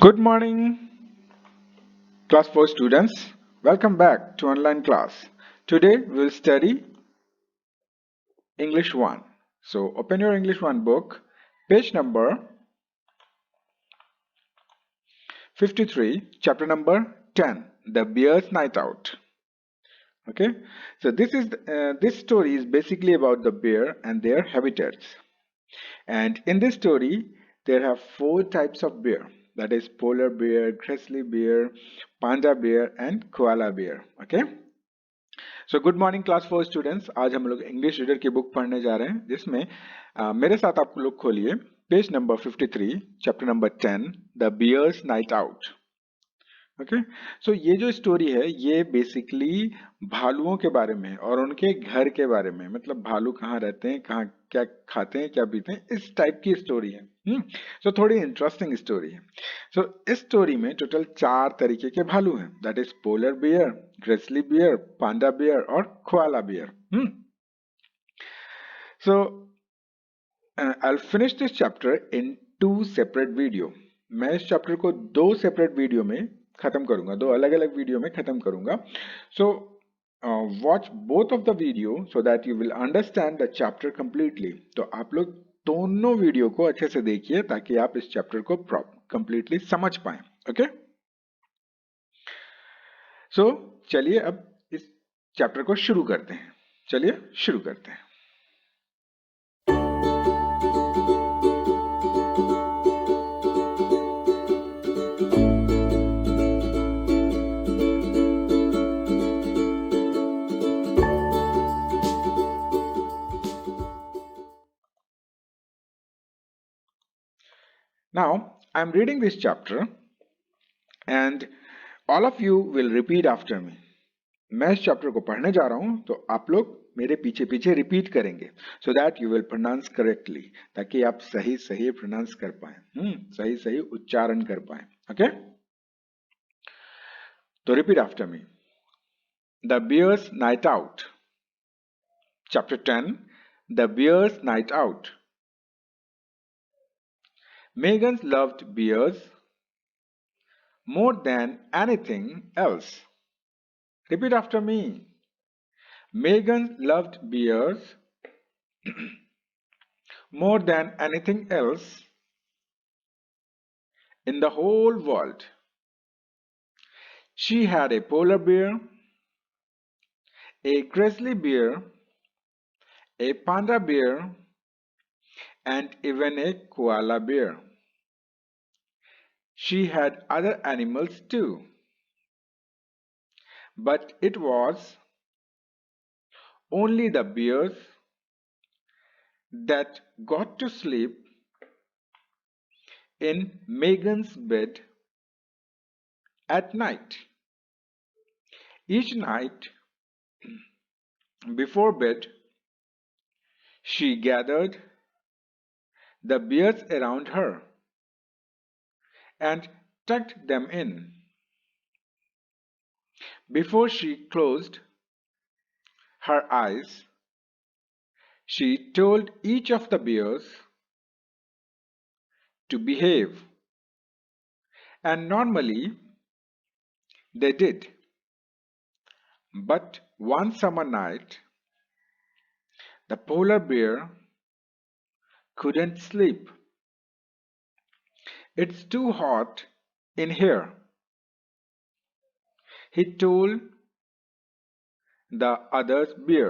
Good morning, class 4 students. Welcome back to online class. Today we'll study English 1. So open your English 1 book, page number 53, chapter number 10, The Bear's Night Out. Okay, so this story is basically about the bear and their habitats. And in this story, there are four types of bear. That is polar bear, grizzly bear, panda bear, and koala bear. Okay. So good morning class 4 students. आज हम लोग English reader की book पढ़ने जा रहे हैं जिसमें मेरे साथ आप लोग खोलिए page number 53 chapter number 10 the bears night out. Okay, so ये जो स्टोरी है ये बेसिकली भालुओं के बारे में है और उनके घर के बारे में, मतलब भालू कहाँ रहते हैं, कहाँ क्या खाते हैं, क्या पीते हैं, इस टाइप की स्टोरी है। सो थोड़ी इंटरेस्टिंग स्टोरी है। सो इस स्टोरी में टोटल 4 तरीके के भालू हैं, that is polar bear, grizzly bear, panda bear और koala bear. So I finish this chapter in 2 separate video. मैं इस चैप्टर को 2 सेपरेट वीडियो में खत्म करूंगा, 2 अलग अलग वीडियो में खत्म करूंगा। So watch both of the video so that you will understand the chapter completely. तो आप लोग दोनों वीडियो को अच्छे से देखिए ताकि आप इस चैप्टर को कंप्लीटली समझ पाए। ओके, सो चलिए अब इस चैप्टर को शुरू करते हैं। चलिए शुरू करते हैं। Now, I'm reading this chapter and all of you will repeat after me. मैं इस चैप्टर को पढ़ने जा रहा हूं तो आप लोग मेरे पीछे पीछे रिपीट करेंगे so that you will pronounce correctly, ताकि आप सही सही प्रोनाउंस कर पाए, सही सही उच्चारण कर पाए। ओके, तो repeat after me. The bears night out. Chapter 10, the bears night out. Megan loved bears more than anything else. Repeat after me. Megan loved bears more than anything else in the whole world. She had a polar bear, a grizzly bear, a panda bear, and even a koala bear. She had other animals too, but it was only the bears that got to sleep in Megan's bed at night. Each night before bed, she gathered the bears around her and tucked them in. Before she closed her eyes, she told each of the bears to behave, and normally they did. But one summer night, the polar bear couldn't sleep. It's too hot in here, he told the other bear.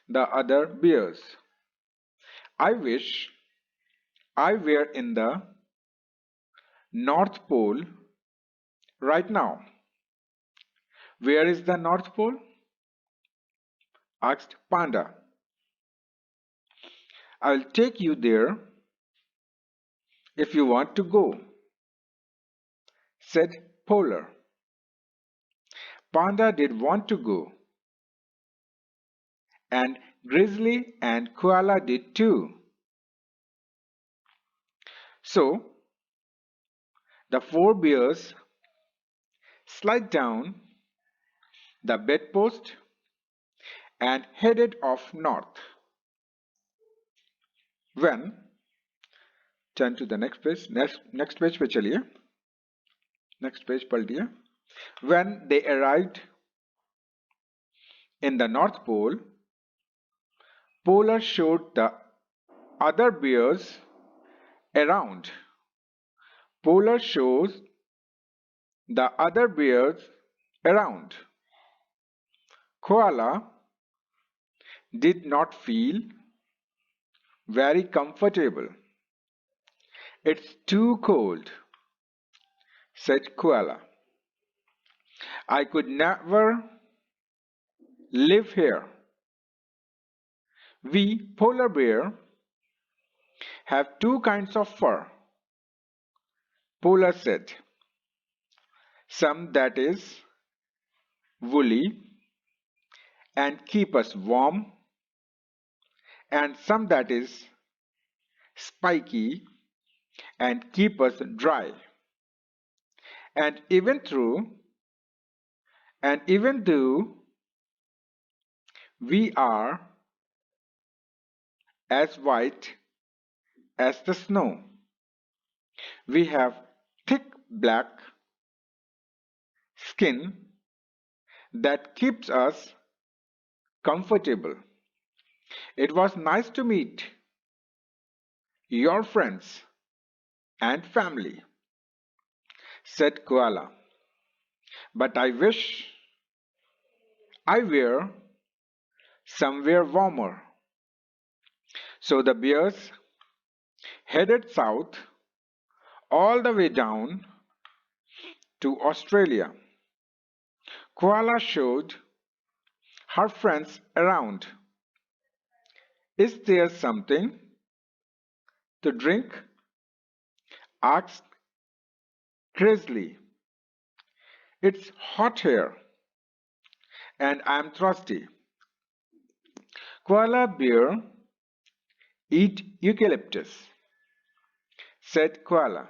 The other bears. I wish I were in the North Pole right now. Where is the North Pole? Asked Panda. I'll take you there if you want to go, said Polar. Panda did want to go, and Grizzly and Koala did too. So the 4 bears slid down the bedpost and headed off north. When Turn to the next page. Next page पे चलिए. Next page पलटिए. When they arrived in the North Pole, Polar showed the other bears around. Polar shows the other bears around. Koala did not feel very comfortable. It's too cold, said Koala. I could never live here. We polar bear have two kinds of fur, Polar said. Some that is woolly and keep us warm, and some that is spiky and keep us dry. And even though we are as white as the snow, we have thick black skin that keeps us comfortable. It was nice to meet your friends and family, said Koala. But I wish I were somewhere warmer. So the bears headed south all the way down to Australia. Koala showed her friends around. Is there something to drink? Asked Grizzly. It's hot here and I'm thirsty. Koala bear eat eucalyptus, said Koala.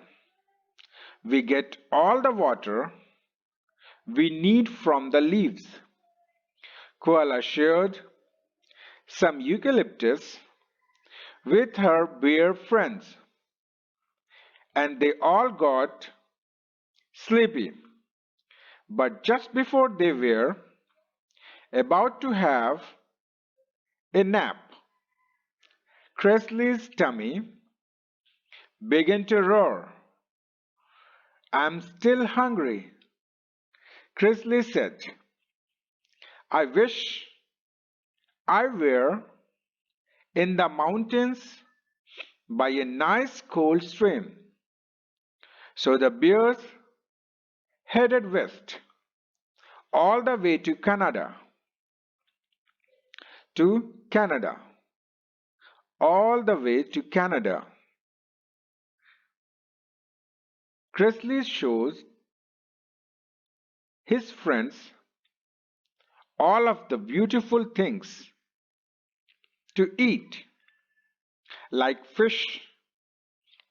We get all the water we need from the leaves. Koala shared some eucalyptus with her bear friends, and they all got sleepy. But just before they were about to have a nap, Cresley's tummy began to roar. I'm still hungry, Cresley said. I wish I were in the mountains by a nice cold stream. So the bears headed west all the way to Canada. To Canada. All the way to Canada. Cresley shows his friends all of the beautiful things to eat, like fish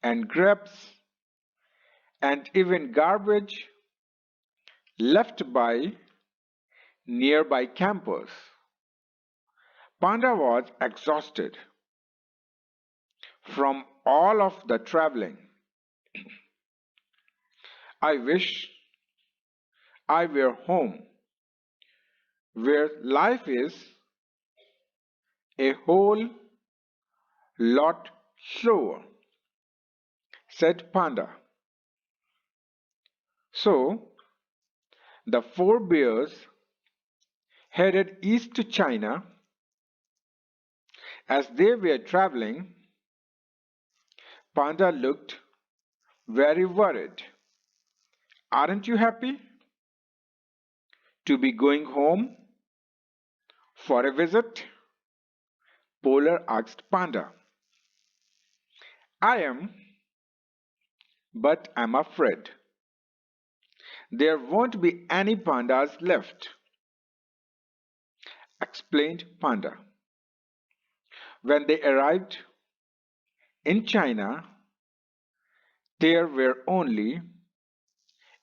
and grapes and even garbage left by nearby campers. Panda was exhausted from all of the traveling. I wish I were home, where life is a whole lot slower, said Panda. So the four bears headed east to China. As they were traveling, Panda looked very worried. Aren't you happy to be going home for a visit? Polar asked Panda. I am, but I'm afraid there won't be any pandas left, explained Panda. When they arrived in China, there were only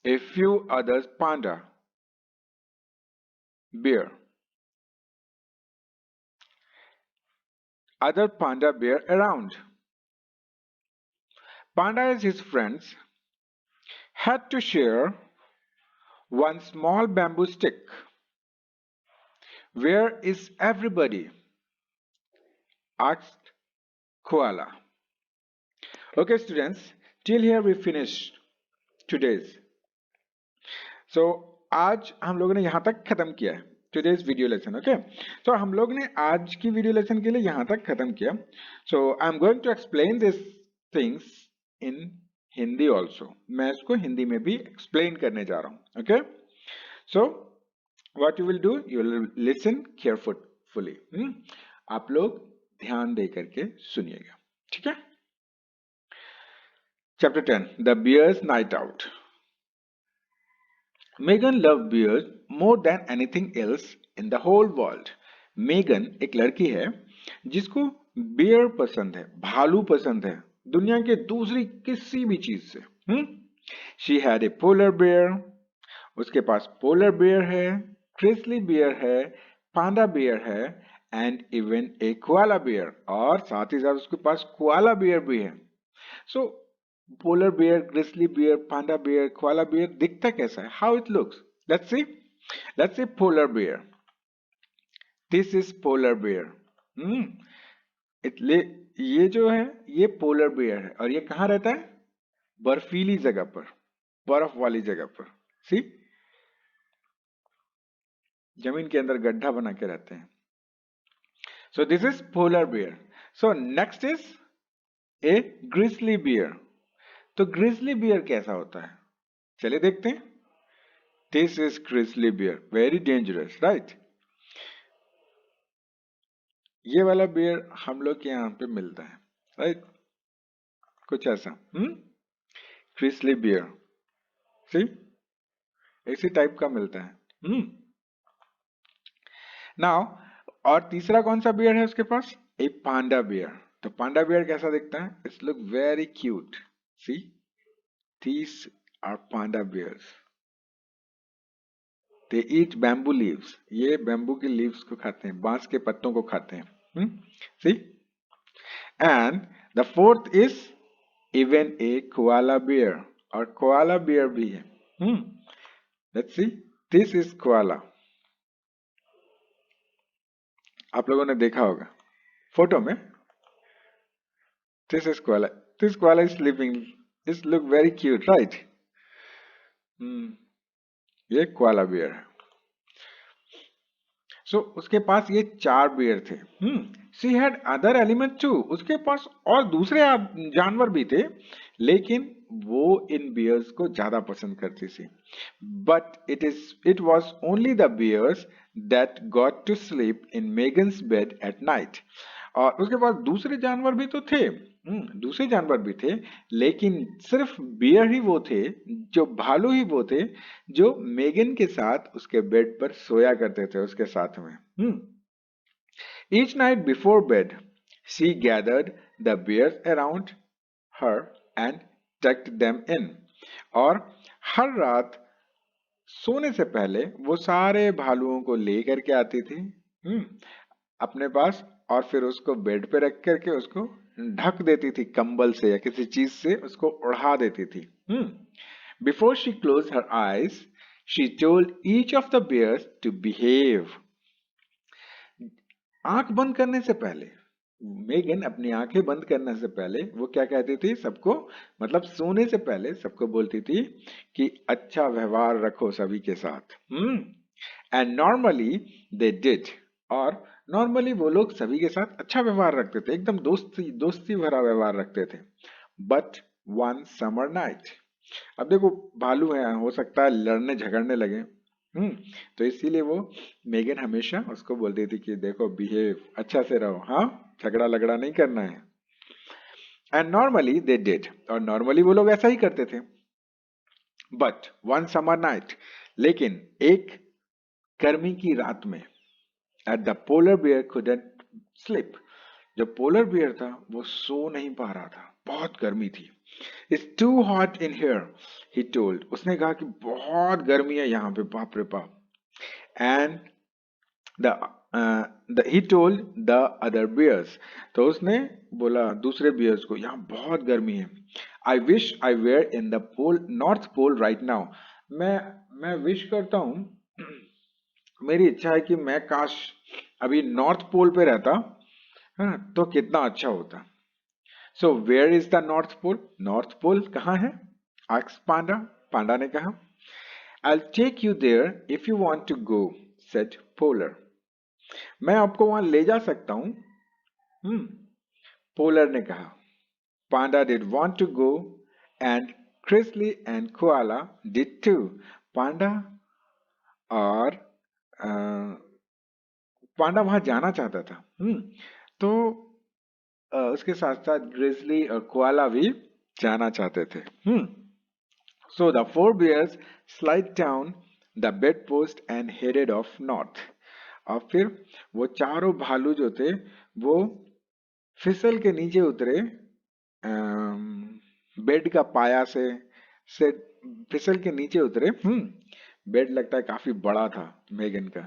a few other bear, panda bear around. Panda and his friends had to share one small bamboo stick. Where is everybody? Asked Koala. Okay, students, till here we finished today's. So आज हम लोगों ने यहाँ तक खत्म किया है today's video lesson. Okay, so हम लोग ने आज की video lesson के लिए यहाँ तक खत्म किया. So I'm going to explain these things in Hindi also. मैं इसको हिंदी में भी explain करने जा रहा हूँ. Okay, so what you will do, you will listen carefully. आप लोग ध्यान दे करके सुनिएगा, ठीक है? Chapter 10, The Bear's Night Out. Megan loved bears more than anything else in the whole world. Megan एक लड़की है जिसको bear पसंद है, भालू पसंद है, दुनिया के दूसरी किसी भी चीज से. She had a polar bear. उसके पास polar bear है, grizzly bear है, panda bear है, and even a koala bear. और साथ ही साथ उसके पास koala bear भी है. So polar bear, grizzly bear, panda bear, koala bear दिखता कैसा है? How it looks? Let's see. Let's see polar bear. This is polar bear. ये जो है ये polar bear है और ये कहाँ रहता है? बर्फीली जगह पर, बर्फ वाली जगह पर. See? जमीन के अंदर गड्ढा बना के रहते हैं. So this is polar bear. So next is a grizzly bear. तो ग्रिजली बियर कैसा होता है? चलिए देखते हैं. This is grizzly bear, very dangerous, right? ये वाला बियर हम लोग के यहाँ पे मिलता है, राइट? कुछ ऐसा. ग्रिजली बियर, सी, इसी टाइप का मिलता है. नाउ और तीसरा कौन सा बियर है उसके पास? ए पांडा बियर. तो पांडा बियर कैसा दिखता है? It's look very cute. See, these are panda bears. They eat bamboo leaves. ये bamboo के leaves को खाते हैं, बांस के पत्तों को खाते हैं. See? And the fourth is even a koala bear. और koala bear भी है. Let's see. This is koala. आप लोगों ने देखा होगा फोटो में. This is koala. This koala is sleeping. It look very cute, right? ये koala bear है. So उसके पास ये 4 बियर थे. She had other elements too. उसके पास और दूसरे जानवर भी थे, लेकिन वो इन बियर्स को ज्यादा पसंद करती थी. But it was only the bears that got to sleep in Megan's bed at night. और उसके पास दूसरे जानवर भी तो थे. दूसरे जानवर भी थे, लेकिन सिर्फ बियर ही वो थे, जो भालू ही वो थे जो मेगन के साथ उसके बेड पर सोया करते थे उसके साथ में. Each night before bed, she gathered the bears around her and tucked them in. और हर रात सोने से पहले वो सारे भालुओं को लेकर के आती थी अपने पास, और फिर उसको बेड पे रख करके उसको ढक देती थी कंबल से या किसी चीज से उसको उड़ा देती थी. Before she closed her eyes, she told each of the bears to behave. आंख बंद करने से पहले मेगन अपनी आंखें बंद करने से पहले वो क्या कहती थी सबको, मतलब सोने से पहले सबको बोलती थी कि अच्छा व्यवहार रखो सभी के साथ. And normally they did. और नॉर्मली वो लोग सभी के साथ अच्छा व्यवहार रखते थे, एकदम दोस्ती भरा व्यवहार रखते थे. बट वन समर नाइट, अब देखो भालू है, हो सकता है लड़ने झगड़ने लगे. तो इसीलिए वो मेगन हमेशा उसको बोलती थी कि देखो बिहेव, अच्छा से रहो, हाँ, झगड़ा लगड़ा नहीं करना है. And normally they did. और नॉर्मली वो लोग ऐसा ही करते थे. बट वन समर नाइट, लेकिन एक गर्मी की रात में, at the polar bear couldn't sleep. जो पोलर बियर था वो सो नहीं पा रहा था, बहुत गर्मी थी. It's too hot in here, he told. उसने कहा कि बहुत गर्मी है यहाँ पे, बाप रे बाप. And He told the other bears. तो उसने बोला दूसरे bears को, यहाँ बहुत गर्मी है. I wish I were in the North Pole right now. मैं wish करता हूँ, मेरी इच्छा है कि मैं काश अभी नॉर्थ पोल पे रहता, हाँ, तो कितना अच्छा होता. So where is the North Pole? North Pole कहाँ है? asked Panda. पांडा ने कहा. I'll take you there if you want to go, said Polar. मैं आपको वहां ले जा सकता हूं, पोलर ने कहा. Panda did want to go and Grizzly and Koala did too. पांडा और पांडा वहां जाना चाहता था. तो उसके साथ साथ ग्रिजली और कोआला भी जाना चाहते थे. So the four bears slid down the bedpost and headed off north. और फिर वो चारों भालू जो थे वो फिसल के नीचे उतरे, बेड का पाया से फिसल के नीचे उतरे. बेड लगता है काफी बड़ा था मेगन का,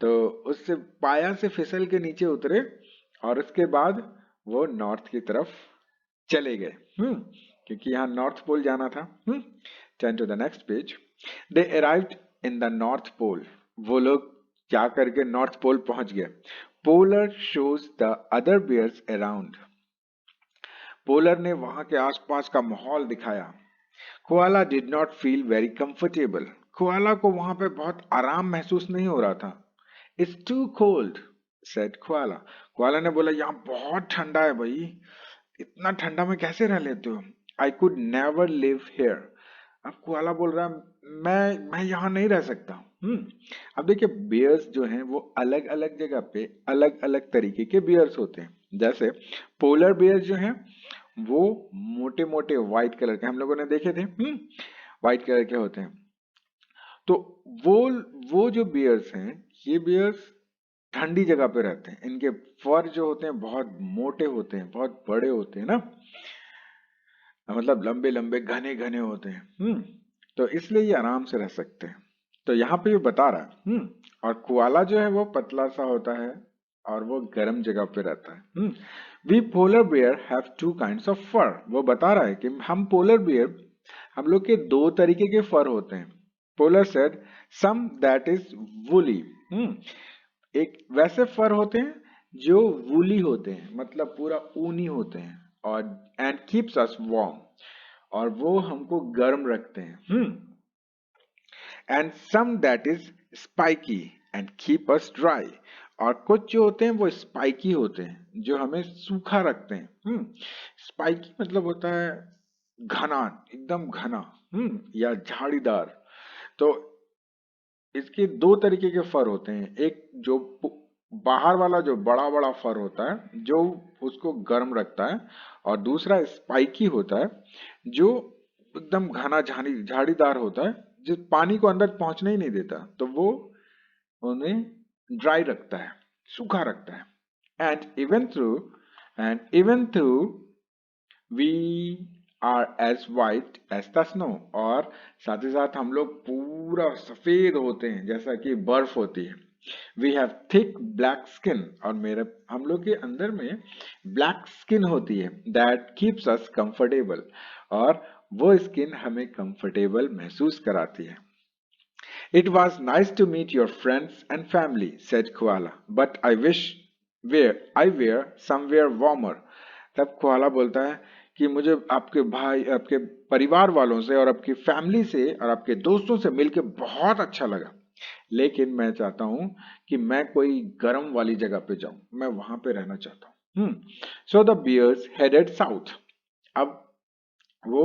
तो उससे पाया से फिसल के नीचे उतरे और उसके बाद वो नॉर्थ की तरफ चले गए, क्योंकि यहाँ नॉर्थ पोल जाना था. Turn to the next page. They arrived in the north pole. वो लोग जा करके नॉर्थ पोल पहुंच गए. Polar shows the other bears around. Polar ने वहां के आसपास का माहौल दिखाया. Koala did not feel very comfortable. Koala को वहां पे बहुत आराम महसूस नहीं हो रहा था. It's too cold, said Koala. Koala ने बोला यहाँ बहुत ठंडा है भाई, इतना ठंडा में कैसे रह लेते हो? I could never live here. अब कोआला बोल रहा है मैं यहाँ नहीं रह सकता. अब देखिए बियर्स जो हैं वो अलग अलग जगह पे अलग अलग तरीके के बियर्स होते हैं. जैसे पोलर बियर्स जो हैं वो मोटे मोटे व्हाइट कलर के हम लोगों ने देखे थे, व्हाइट कलर के होते हैं. तो वो जो बियर्स हैं, ये बियर्स ठंडी जगह पे रहते हैं. इनके फर जो होते हैं बहुत मोटे होते हैं, बहुत बड़े होते हैं ना, मतलब लंबे लंबे घने घने होते हैं. तो इसलिए ये आराम से रह सकते हैं. तो यहाँ पे ये बता रहा है. और कोआला जो है वो पतला सा होता है और वो गर्म जगह पे रहता है. We polar bear have two kinds of fur. वो बता रहा है कि हम पोलर बियर, हम लोग के दो तरीके के फर होते हैं. Polar said some that is woolly. एक वैसे फर होते हैं जो वूली होते हैं, मतलब पूरा ऊनी होते हैं, और एंड कीप्स अस वार्म, और वो हमको गर्म रखते हैं. And some that is spiky and keep us dry. और कुछ जो होते हैं वो स्पाइकी होते हैं जो हमें सूखा रखते हैं. स्पाइकी मतलब होता है घना, एकदम घना, या झाड़ीदार. तो इसके दो तरीके के फर होते हैं. एक जो बाहर वाला जो बड़ा बड़ा फर होता है जो उसको गर्म रखता है, और दूसरा स्पाइकी होता है जो एकदम घना झाड़ीदार होता है, जो पानी को अंदर पहुंचने ही नहीं देता, तो वो उन्हें ड्राई रखता है, सूखा रखता है. And even through we are as white as the snow. और साथ ही साथ हम लोग पूरा सफेद होते हैं जैसा कि बर्फ होती है. We have thick black skin. और हम लोग के अंदर में ब्लैक स्किन होती है दैट कीप्स अस कंफर्टेबल. और वो स्किन हमें कंफर्टेबल महसूस कराती है. It was nice to meet your friends and family, said Koala, but I wish I were somewhere warmer. तब कोआला बोलता है कि मुझे आपके भाई, आपके परिवार वालों से और आपकी फैमिली से और आपके दोस्तों से मिलकर बहुत अच्छा लगा, लेकिन मैं चाहता हूं कि मैं कोई गर्म वाली जगह पे जाऊं, मैं वहां पे रहना चाहता हूं. So the bears headed south. अब वो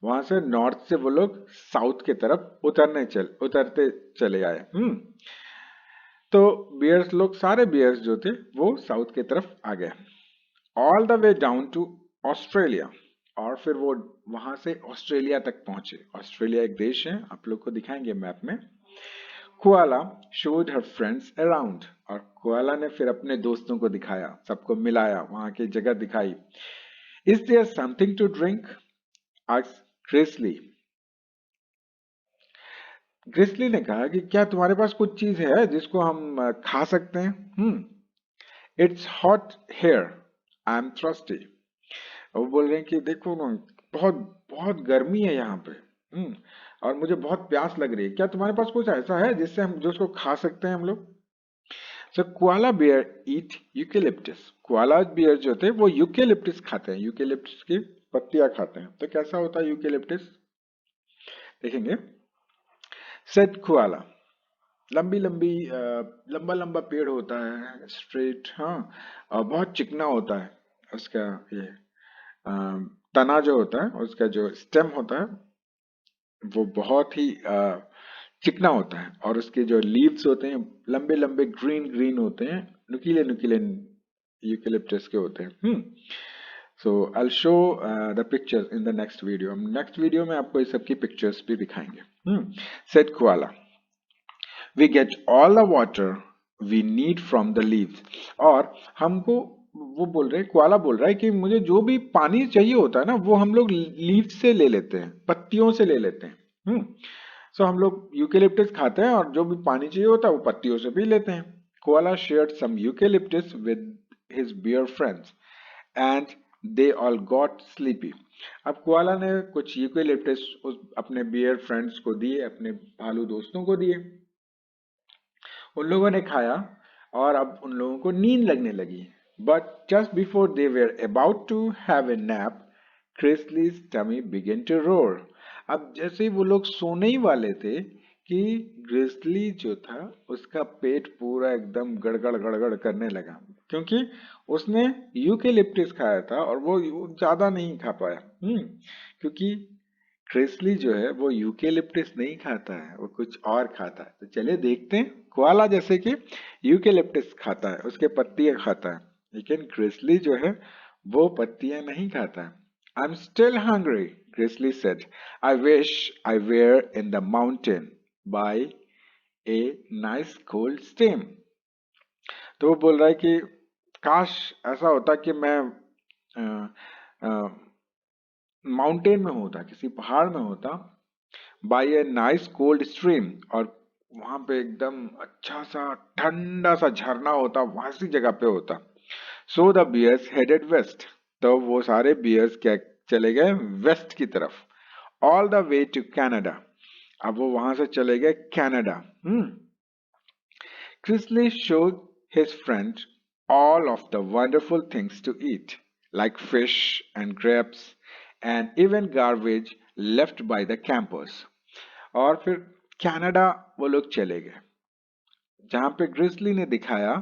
वहां से नॉर्थ से वो लोग साउथ की तरफ उतरते चले आए. तो बियर्स लोग, सारे बियर्स जो थे वो साउथ की तरफ आ गए, all the way down to Australia. और फिर वो वहां से ऑस्ट्रेलिया तक पहुंचे. ऑस्ट्रेलिया एक देश है, आप लोग को दिखाएंगे मैप में. Koala showed her friends around. और कोआला ने फिर अपने दोस्तों को दिखाया, सबको मिलाया, वहां की जगह दिखाई. Is there something to drink? Asked Grizzly. Grizzly ने कहा कि क्या तुम्हारे पास कुछ चीज है जिसको हम खा सकते हैं? It's hot here, I am thirsty. वो बोल रहे हैं कि देखो ना, बहुत बहुत गर्मी है यहाँ पे। और मुझे बहुत प्यास लग रही है, क्या तुम्हारे पास कुछ ऐसा है जिससे हम जो उसको खा सकते हैं हम लोग? सो कोआला बियर ईट यूकेलिप्टस। कोआला बियर जो थे वो यूकेलिप्टस खाते हैं, यूकेलिप्टस की पत्तियां खाते हैं। तो कैसा होता है यूकेलिप्टस, देखेंगे। सेड कोआला, लंबी लंबी लंबा लंबा पेड़ होता है, स्ट्रेट, हाँ। और बहुत चिकना होता है उसका, ये अ, तना जो होता है, उसका जो स्टेम होता है वो बहुत ही चिकना होता है। और उसके जो लीव्स होते हैं लंबे लंबे ग्रीन ग्रीन होते हैं, नुकीले नुकीले यूकेलिप्टस के होते हैं। So I show the pictures in the next video. हम नेक्स्ट वीडियो में आपको इस सब की पिक्चर्स भी दिखाएंगे। Said Koala, we get all the water we need from the leaves. और हमको, वो बोल रहे हैं, कोआला बोल रहा है कि मुझे जो भी पानी चाहिए होता है ना, वो हम लोग लीव से ले लेते हैं, पत्तियों से ले लेते हैं। सो हम लोग यूकेलिप्टस खाते हैं और जो भी पानी चाहिए होता है वो पत्तियों से पी लेते हैं। Koala shared some eucalyptus with his bear friends and they all got sleepy. अब कोआला ने कुछ यूकेलिप्टस उस अपने बियर फ्रेंड्स को दिए, अपने भालू दोस्तों को दिए। उन लोगों ने खाया और अब उन लोगों को नींद लगने लगी। But just before they were about to have a nap, Grizzly's tummy began to roar. अब जैसे ही वो लोग सोने ही वाले थे कि ग्रिसली जो था उसका पेट पूरा एकदम गड़गड़ गड़गड़ करने लगा, क्योंकि उसने यूकेलिप्टस खाया था और वो ज्यादा नहीं खा पाया। क्योंकि क्रिसली जो है वो यूकेलिप्टस नहीं खाता है, वो कुछ और खाता है। तो चलिए देखते हैं। कोआला जैसे कि यूकेलिप्टस खाता है, उसके पत्तियां खाता है, लेकिन क्रिसली जो है वो पत्तियां नहीं खाता है। I am still hungry, Grizzly said, I wish I were in the mountain by a nice cold stream. तो वो बोल रहा है कि काश ऐसा होता कि मैं माउंटेन में होता, किसी पहाड़ में होता, by a nice cold stream, और वहां पे एकदम अच्छा सा ठंडा सा झरना होता, वैसी जगह पे होता। So the bears headed west. तो वो सारे बियर्स क्या चले गए वेस्ट की तरफ, all the way to Canada. अब वो वहां से चले गए Canada. Crisley showed his friend all of the wonderful things to eat, like fish and grapes, and even garbage left by the campers. और फिर कनाडा वो लोग चले गए, जहां पे ग्रिसली ने दिखाया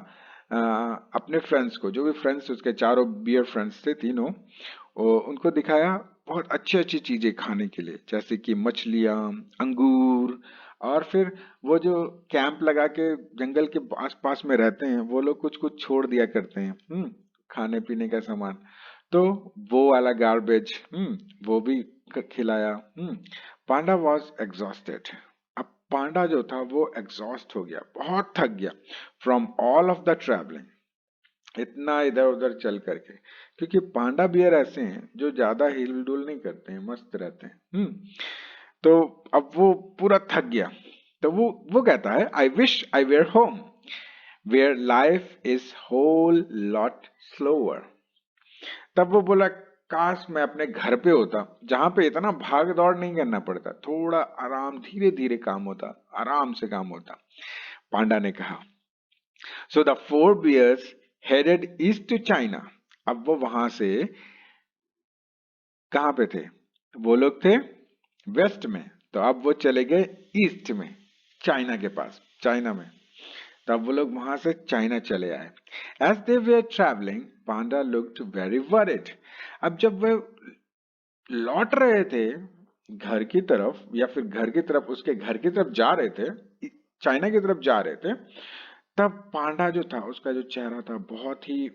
अपने फ्रेंड्स को, जो भी फ्रेंड्स उसके चारों बियर फ्रेंड्स थे तीनों, उनको दिखाया बहुत अच्छी अच्छी चीजें खाने के लिए, जैसे कि मछलियां, अंगूर। और फिर वो जो कैंप लगा के जंगल के आस पास में रहते हैं वो लोग कुछ कुछ छोड़ दिया करते हैं, खाने पीने का सामान। तो वो वाला गार्बेज, वो भी खिलाया। पांडा वॉज एग्जॉस्टेड। अब पांडा जो था वो एग्जॉस्ट हो गया, बहुत थक गया, from all of the travelling, इतना इधर उधर चल करके। क्योंकि पांडा बियर ऐसे हैं जो ज्यादा हिल डुल नहीं करते हैं, मस्त रहते हैं। तो अब वो पूरा थक गया। तो वो कहता है, I wish I were home where life is whole lot slower. तब वो बोला, काश मैं अपने घर पे होता जहां पे इतना भाग दौड़ नहीं करना पड़ता, थोड़ा आराम, धीरे धीरे काम होता, आराम से काम होता। पांडा ने कहा। So the four bears headed east to China. अब वो वहां से कहां पे थे, वो लोग थे वेस्ट में, तो अब वो चले गए ईस्ट में, चाइना के पास, चाइना में। तब वो लोग वहां से चाइना चले आए। As they were travelling, Panda looked very worried. अब जब वे लौट रहे थे घर की तरफ, या फिर घर की तरफ, उसके घर की तरफ जा रहे थे, चाइना की तरफ जा रहे थे, तब पांडा जो था उसका जो चेहरा था बहुत ही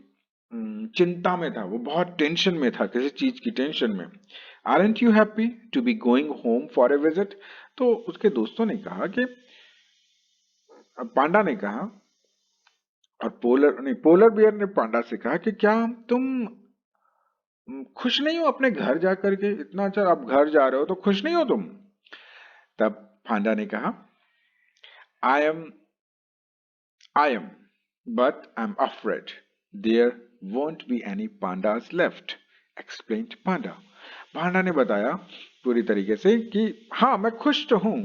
चिंता में था, वो बहुत टेंशन में था, किसी चीज की टेंशन में। Aren't you happy to be going home for a visit? तो उसके दोस्तों ने कहा कि, पांडा ने कहा, और पोलर बियर ने पांडा से कहा कि क्या तुम खुश नहीं हो अपने घर जाकर के? इतना अच्छा आप घर जा रहे हो तो खुश नहीं हो तुम? तब पांडा ने कहा, I am, but I'm afraid there won't be any pandas left, explained Panda. पांडा ने बताया पूरी तरीके से कि हाँ मैं खुश तो हूँ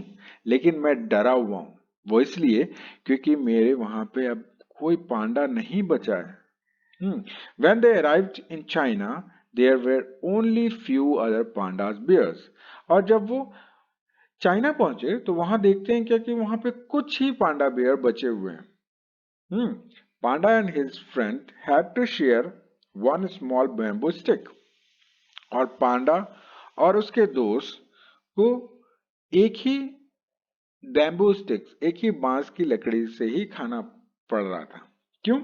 लेकिन मैं डरा हुआ हूँ। वो इसलिए क्योंकि मेरे वहां पे अब कोई पांडा नहीं बचा है। When they arrived in China, there were only few other pandas bears. और जब वो चाइना पहुंचे तो वहां देखते हैं क्या कि वहां पे कुछ ही पांडा बेयर बचे हुए हैं। Panda and his friend had to share one small bamboo stick. और पांडा और उसके दोस्त को एक ही बैम्बू स्टिक्स, एक ही बांस की लकड़ी से ही खाना पड़ रहा था। क्यों?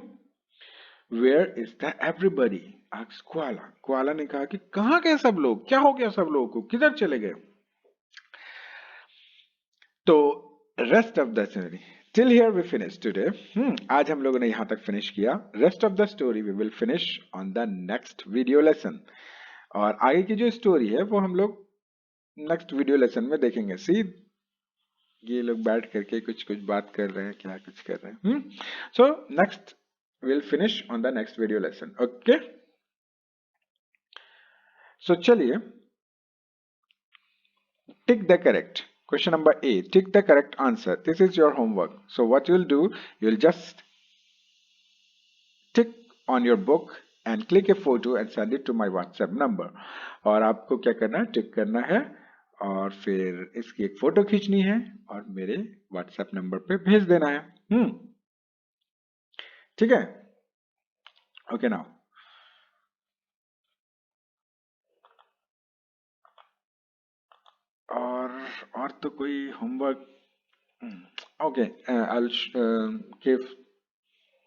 Where is the everybody? Asked Koala. Koala ने कहा कि कहाँ गए सब लोग? क्या हो गया सब लोगों को? किधर चले गए? तो rest of the story till here we finish today. आज हम लोगों ने यहाँ तक फिनिश किया। Rest of the story we will finish on the next video lesson. और आगे की जो स्टोरी है वो हम लोग नेक्स्ट वीडियो लेसन में देखेंगे। सी ये लोग बैठ करके कुछ कुछ बात कर रहे हैं, क्या कुछ कर रहे हैं। So next we'll finish on the next video lesson. Okay, so चलिए tick the correct question number A, tick the correct answer. This is your homework. So what you'll do, you'll just tick on your book and click a photo and send it to my WhatsApp number. और आपको क्या करना है, टिक करना है और फिर इसकी एक फोटो खींचनी है और मेरे WhatsApp नंबर पे भेज देना है। ठीक है? ओके नाउ और तो कोई होमवर्क ओके गिव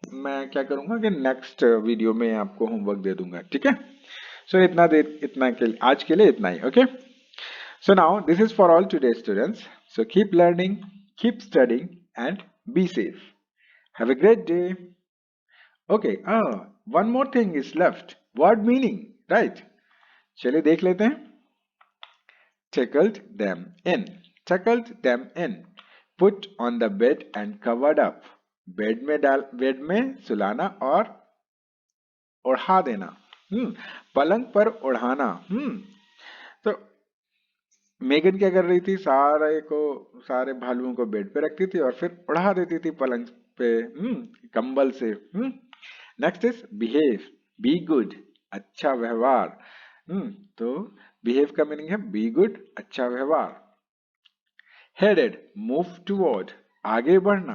मैं क्या करूंगा कि नेक्स्ट वीडियो में आपको होमवर्क दे दूंगा। ठीक है? सो इतना के लिए आज के लिए इतना ही। Okay, so now this is for all today students. So keep learning, keep studying and be safe. Have a great day. Okay, one more thing is left, word meaning, right? चलिए देख लेते हैं। tickled them in, tickled them in, put on the bed and covered up, bed में सुलाना और ओढ़ा देना। पलंग पर ओढ़ाना। तो मेगन क्या कर रही थी, सारे भालुओं को बेड पे रखती थी और फिर उड़ा देती थी पलंग पे कंबल से। Next is behave, be good, अच्छा व्यवहार। तो बिहेव का मीनिंग है बी गुड, अच्छा व्यवहार। हेडेड, मूव टुवर्ड, आगे बढ़ना।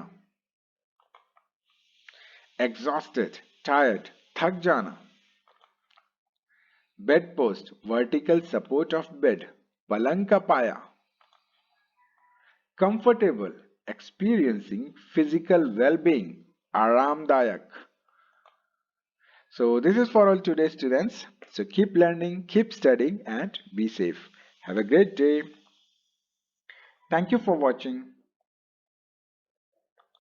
एग्जॉस्टेड, टायर्ड, थक जाना। Bed post, vertical support of bed, पलंग का पाया। कंफर्टेबल, एक्सपीरियंसिंग फिजिकल वेल-बीइंग, आरामदायक। So this is for all today students. So keep learning, keep studying and be safe. Have a great day. Thank you for watching.